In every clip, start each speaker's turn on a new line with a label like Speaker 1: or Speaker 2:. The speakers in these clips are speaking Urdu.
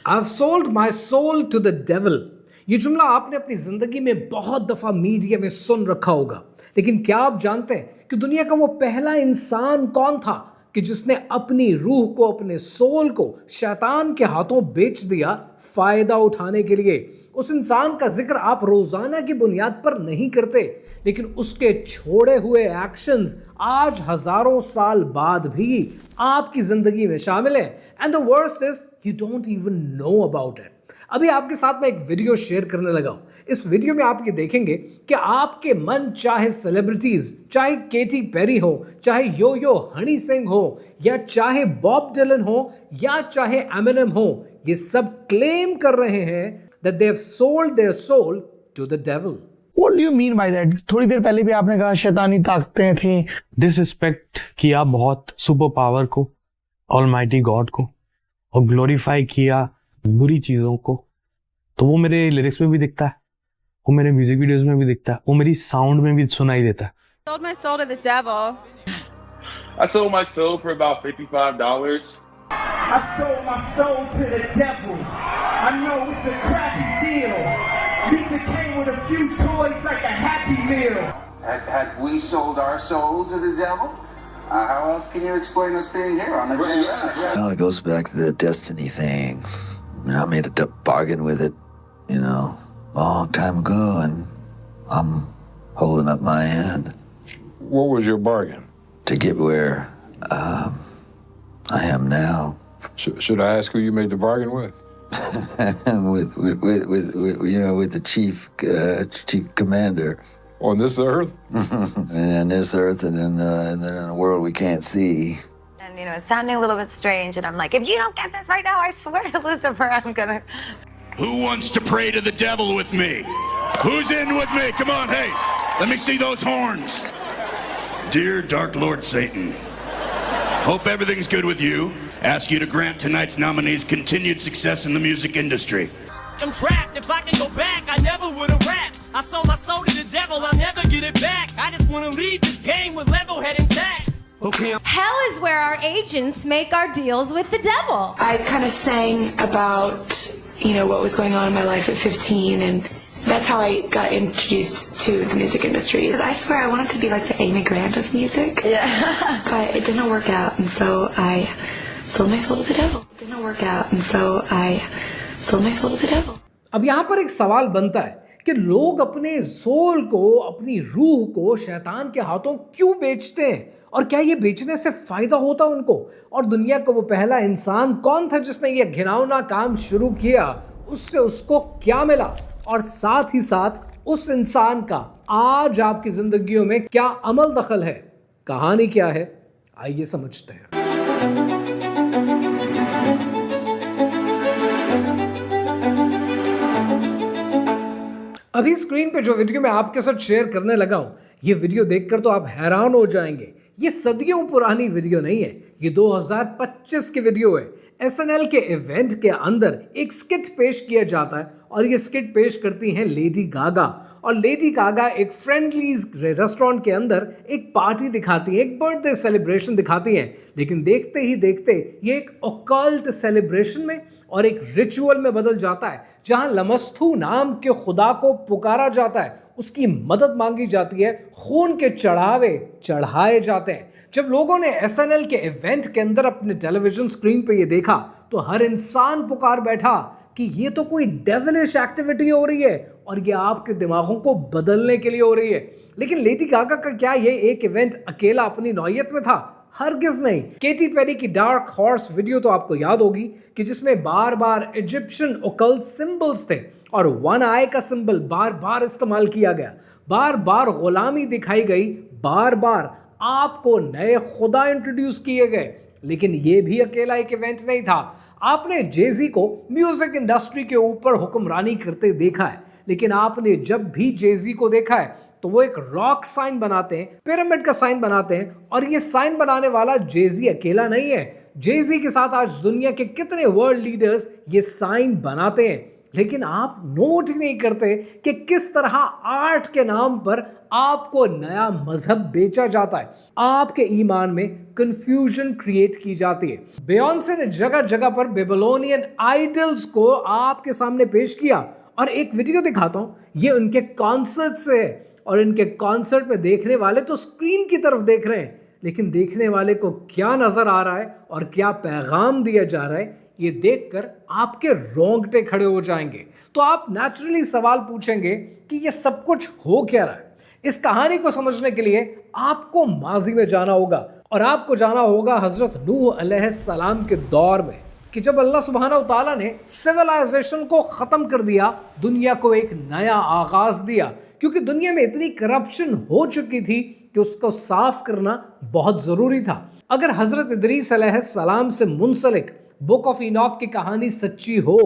Speaker 1: I've sold my soul to the devil. یہ جملہ آپ نے اپنی زندگی میں بہت دفعہ میڈیا میں سن رکھا ہوگا، لیکن کیا آپ جانتے ہیں کہ دنیا کا وہ پہلا انسان کون تھا کہ جس نے اپنی روح کو، اپنے سول کو شیطان کے ہاتھوں بیچ دیا فائدہ اٹھانے کے لیے؟ اس انسان کا ذکر آپ روزانہ کی بنیاد پر نہیں کرتے، لیکن اس کے چھوڑے ہوئے ایکشنز آج ہزاروں سال بعد بھی آپ کی زندگی میں شامل ہیں. And the worst is you don't even know about it. ابھی آپ کے ساتھ میں ایک ویڈیو شیئر کرنے لگا ہوں. اس ویڈیو میں آپ یہ دیکھیں گے کہ آپ کے من چاہے سیلیبریٹیز، چاہے کیٹی پیری ہو، چاہے یو ہنی سنگھ ہو، یا چاہے باب ڈیلن ہو، یا چاہے ایمینم ہو، یہ سب کلیم کر رہے ہیں that they have sold their soul to the devil.
Speaker 2: What do you mean by that? تھوڑی دیر پہلے بھی آپ نے کہا شیطانی طاقتیں تھیں.
Speaker 3: ڈس ریسپیکٹ کیا بہت سپر پاور کو، آلمائٹی گاڈ کو، اور گلوریفائی کیا بری چیزوں کو. تو وہ میرے لیرکس میں بھی دکھتا ہے، وہ میرے میوزک ویڈیوز میں بھی دکھتا ہے، وہ میری ساؤنڈ میں بھی سنائی دیتا ہے.
Speaker 4: Sold my soul to the devil.
Speaker 5: I sold my soul for about $55.
Speaker 6: I sold my soul to the devil. I know it's a crappy deal. Lisa came with a few toys like a Happy Meal.
Speaker 7: Had we sold our soul to the devil? How else can you explain us being here on the
Speaker 8: Yeah. Well, it goes back to the destiny thing. I mean, I made a bargain with it, long time ago, and I'm holding up my end.
Speaker 9: What was your bargain?
Speaker 8: To get where I am now.
Speaker 9: Should I ask who you made the bargain with?
Speaker 8: with the chief commander.
Speaker 9: On this earth?
Speaker 8: And on this earth, and then in a world we can't see.
Speaker 4: And it's sounding a little bit strange, and I'm like, if you don't get this right now, I swear to Lucifer, I'm gonna...
Speaker 10: Who wants to pray to the devil with me? Who's in with me? Come on, hey, let me see those horns. Dear Dark Lord Satan, hope everything's good with you. Ask you to grant tonight's nominees continued success in the music industry.
Speaker 11: I'm trapped. If I can go back, I never would have rapped. I sold my soul to the devil, I'll never get it back. I just want to leave this game with level head intact. Okay.
Speaker 12: Hell is where our agents make our deals with the devil.
Speaker 13: I kind of sang about, what was going on in my life at 15, and that's how I got introduced to the music industry. I swear I wanted to be like the Amy Grant of music. Yeah. But it didn't work out, and so I sold my soul to the devil. It didn't work out, and so I sold my soul to the devil.
Speaker 1: اب یہاں پر ایک سوال بنتا ہے کہ لوگ اپنے سول کو، اپنی روح کو شیطان کے ہاتھوں کیوں بیچتے ہیں، اور کیا یہ بیچنے سے فائدہ ہوتا ان کو؟ اور دنیا کا وہ پہلا انسان کون تھا جس نے یہ گھناؤنا کام شروع کیا؟ اس سے اس کو کیا ملا؟ اور ساتھ ہی ساتھ اس انسان کا آج آپ کی زندگیوں میں کیا عمل دخل ہے؟ کہانی کیا ہے؟ آئیے سمجھتے ہیں. ابھی اسکرین پہ جو ویڈیو میں آپ کے ساتھ شیئر کرنے لگا ہوں، یہ ویڈیو دیکھ کر تو آپ حیران ہو جائیں گے. یہ صدیوں پرانی ویڈیو نہیں ہے، یہ 2025 کی ویڈیو ہے. SNL کے ایونٹ کے اندر ایک سکٹ پیش کیا جاتا ہے، اور یہ سکٹ پیش کرتی ہیں لیڈی گاگا. اور لیڈی گاگا ایک فرینڈلیز ریسٹورنٹ کے اندر ایک پارٹی دکھاتی ہیں، ایک برتھ ڈے سیلیبریشن دکھاتی ہیں. لیکن دیکھتے ہی دیکھتے یہ ایک اوکلٹ سیلیبریشن میں اور ایک ریچول میں بدل جاتا ہے، جہاں لمستھو نام کے خدا کو پکارا جاتا ہے، اس کی مدد مانگی جاتی ہے، خون کے چڑھاوے چڑھائے جاتے ہیں. جب لوگوں نے SNL کے ایونٹ کے اندر اپنے ٹیلی ویژن اسکرین پہ یہ دیکھا تو ہر انسان پکار بیٹھا کہ یہ تو کوئی ڈیولش ایکٹیویٹی ہو رہی ہے، اور یہ آپ کے دماغوں کو بدلنے کے لیے ہو رہی ہے. لیکن لیڈی گاگا کا کیا یہ ایک ایونٹ اکیلا اپنی نوعیت میں تھا؟ ہرگز نہیں. کیٹی پیری کی ڈارک ہارس ویڈیو تو آپ کو یاد ہوگی کہ جس میں بار بار ایجپشن اوکلٹ سمبلز تھے، اور ون آئی کا سمبل بار بار استعمال کیا گیا، بار بار غلامی دکھائی گئی، بار بار آپ کو نئے خدا انٹروڈیوس کیے گئے. لیکن یہ بھی اکیلا ایک ایونٹ نہیں تھا. آپ نے جے-زی کو میوزک انڈسٹری کے اوپر حکمرانی کرتے دیکھا ہے، لیکن آپ نے جب بھی جے-زی کو دیکھا ہے تو وہ ایک راک سائن بناتے ہیں، پیرامڈ کا سائن بناتے ہیں. اور یہ سائن بنانے والا جے-زی اکیلا نہیں ہے. جے-زی کے ساتھ آج دنیا کے کتنے ورلڈ لیڈرز یہ سائن بناتے ہیں. لیکن آپ نوٹ ہی نہیں کرتے کہ کس طرح آرٹ کے نام پر آپ کو نیا مذہب بیچا جاتا ہے، آپ کے ایمان میں کنفیوژن کریٹ کی جاتی ہے۔ بیونسے نے جگہ جگہ پر بیبلونین آئیڈلز کو آپ کے سامنے پیش کیا، اور ایک ویڈیو دکھاتا ہوں، یہ ان کے کانسرٹ سے ہے، اور ان کے کانسرٹ میں دیکھنے والے تو اسکرین کی طرف دیکھ رہے ہیں، لیکن دیکھنے والے کو کیا نظر آ رہا ہے اور کیا پیغام دیا جا رہا ہے، یہ دیکھ کر آپ کے رونگٹے کھڑے ہو جائیں گے۔ تو آپ نیچرلی سوال پوچھیں گے کہ یہ سب کچھ ہو کیا رہا ہے؟ اس کہانی کو سمجھنے کے لیے آپ کو ماضی میں جانا ہوگا، اور آپ کو جانا ہوگا حضرت نوح علیہ السلام کے دور میں، کہ جب اللہ سبحانہ و تعالیٰ نے سیولائزیشن کو ختم کر دیا، دنیا کو ایک نیا آغاز دیا، کیونکہ دنیا میں اتنی کرپشن ہو چکی تھی کہ اس کو صاف کرنا بہت ضروری تھا۔ اگر حضرت ادریس علیہ السلام سے منسلک بک آف اینوک کی کہانی سچی ہو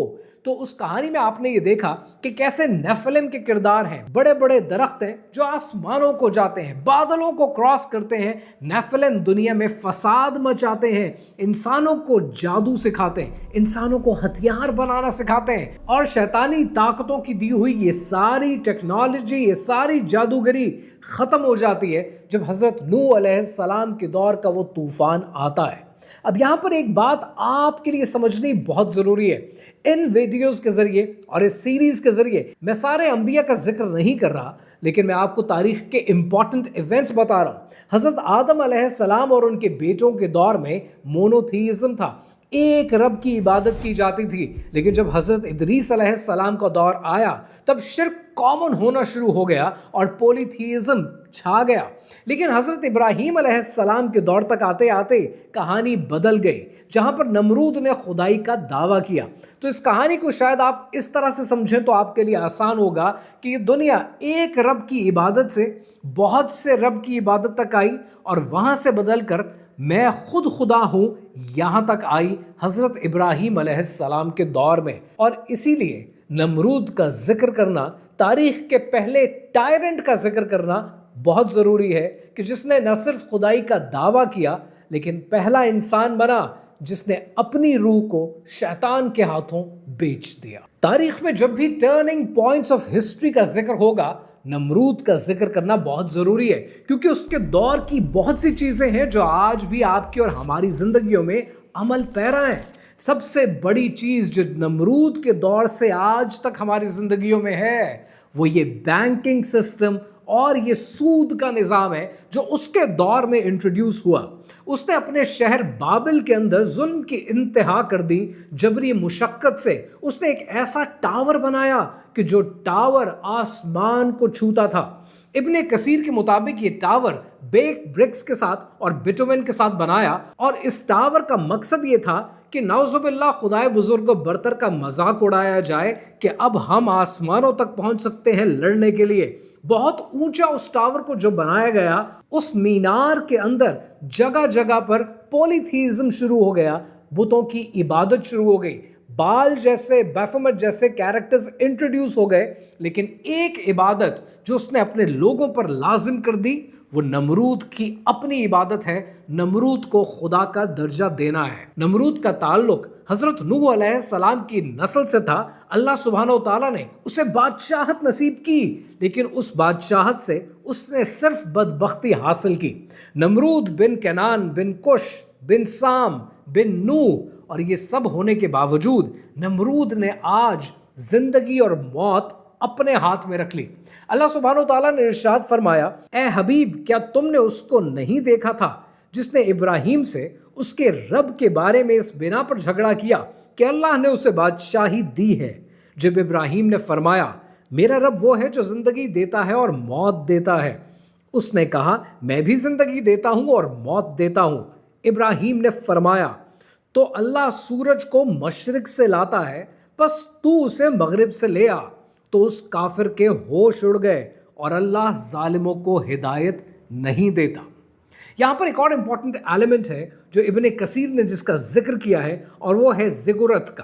Speaker 1: تو اس کہانی میں آپ نے یہ دیکھا کہ کیسے نیفلم کے کردار ہیں، بڑے بڑے درخت ہیں جو آسمانوں کو جاتے ہیں، بادلوں کو کراس کرتے ہیں۔ نیفلم دنیا میں فساد مچاتے ہیں، انسانوں کو جادو سکھاتے ہیں، انسانوں کو ہتھیار بنانا سکھاتے ہیں، اور شیطانی طاقتوں کی دی ہوئی یہ ساری ٹیکنالوجی، یہ ساری جادوگری ختم ہو جاتی ہے جب حضرت نوح علیہ السلام کے دور کا وہ طوفان آتا ہے۔ اب یہاں پر ایک بات آپ کے لیے سمجھنی بہت ضروری ہے۔ ان ویڈیوز کے ذریعے اور اس سیریز کے ذریعے میں سارے انبیاء کا ذکر نہیں کر رہا، لیکن میں آپ کو تاریخ کے امپورٹنٹ ایونٹس بتا رہا ہوں۔ حضرت آدم علیہ السلام اور ان کے بیٹوں کے دور میں مونوتھیزم تھا، ایک رب کی عبادت کی جاتی تھی، لیکن جب حضرت ادریس علیہ السلام کا دور آیا تب شرک کامن ہونا شروع ہو گیا اور پولیتھیزم چھا گیا۔ لیکن حضرت ابراہیم علیہ السلام کے دور تک آتے آتے کہانی بدل گئی، جہاں پر نمرود نے خدائی کا دعویٰ کیا۔ تو اس کہانی کو شاید آپ اس طرح سے سمجھیں تو آپ کے لیے آسان ہوگا کہ یہ دنیا ایک رب کی عبادت سے بہت سے رب کی عبادت تک آئی، اور وہاں سے بدل کر میں خود خدا ہوں یہاں تک آئی حضرت ابراہیم علیہ السلام کے دور میں۔ اور اسی لیے نمرود کا ذکر کرنا، تاریخ کے پہلے ٹائرنٹ کا ذکر کرنا بہت ضروری ہے، کہ جس نے نہ صرف خدائی کا دعویٰ کیا لیکن پہلا انسان بنا جس نے اپنی روح کو شیطان کے ہاتھوں بیچ دیا۔ تاریخ میں جب بھی ٹرننگ پوائنٹس آف ہسٹری کا ذکر ہوگا، نمرود کا ذکر کرنا بہت ضروری ہے، کیونکہ اس کے دور کی بہت سی چیزیں ہیں جو آج بھی آپ کی اور ہماری زندگیوں میں عمل پیرا ہیں۔ سب سے بڑی چیز جو نمرود کے دور سے آج تک ہماری زندگیوں میں ہے وہ یہ بینکنگ سسٹم اور یہ سود کا نظام ہے جو اس کے دور میں انٹروڈیوس ہوا۔ اس نے اپنے شہر بابل کے اندر ظلم کی انتہا کر دی، جبری مشقت سے اس نے ایک ایسا ٹاور بنایا کہ جو ٹاور آسمان کو چھوتا تھا۔ ابن کثیر کے مطابق یہ ٹاور بیک برکس کے ساتھ اور بٹومن کے ساتھ بنایا، اور اس ٹاور کا مقصد یہ تھا کہ نعوذ باللہ خدائے بزرگ و برتر کا مذاق اڑایا جائے کہ اب ہم آسمانوں تک پہنچ سکتے ہیں لڑنے کے لیے۔ بہت اونچا اس ٹاور کو جو بنایا گیا، اس مینار کے اندر جگہ جگہ پر پولیتھیزم شروع ہو گیا، بتوں کی عبادت شروع ہو گئی، بال جیسے بیفومٹ جیسے کیریکٹرز انٹروڈیوس ہو گئے، لیکن ایک عبادت جو اس نے اپنے لوگوں پر لازم کر دی وہ نمرود کی اپنی عبادت ہے۔ نمرود کو خدا کا درجہ دینا ہے۔ نمرود کا تعلق حضرت نوح علیہ السلام کی نسل سے تھا۔ اللہ سبحانہ و تعالیٰ نے اسے بادشاہت نصیب کی، لیکن اس بادشاہت سے اس نے صرف بدبختی حاصل کی۔ نمرود بن کنان بن کش بن سام بن نوح، اور یہ سب ہونے کے باوجود نمرود نے آج زندگی اور موت اپنے ہاتھ میں رکھ لی۔ اللہ سبحانہ و تعالیٰ نے ارشاد فرمایا، اے حبیب کیا تم نے اس کو نہیں دیکھا تھا جس نے ابراہیم سے اس کے رب کے بارے میں اس بنا پر جھگڑا کیا کہ اللہ نے اسے بادشاہی دی ہے؟ جب ابراہیم نے فرمایا میرا رب وہ ہے جو زندگی دیتا ہے اور موت دیتا ہے، اس نے کہا میں بھی زندگی دیتا ہوں اور موت دیتا ہوں۔ ابراہیم نے فرمایا تو اللہ سورج کو مشرق سے لاتا ہے، بس تو اسے مغرب سے لے آ۔ تو اس کافر کے ہوش اڑ گئے، اور اللہ ظالموں کو ہدایت نہیں دیتا۔ یہاں پر ایک اور امپورٹنٹ ایلیمنٹ ہے جو ابن کثیر نے جس کا ذکر کیا ہے، اور وہ ہے زگورت کا۔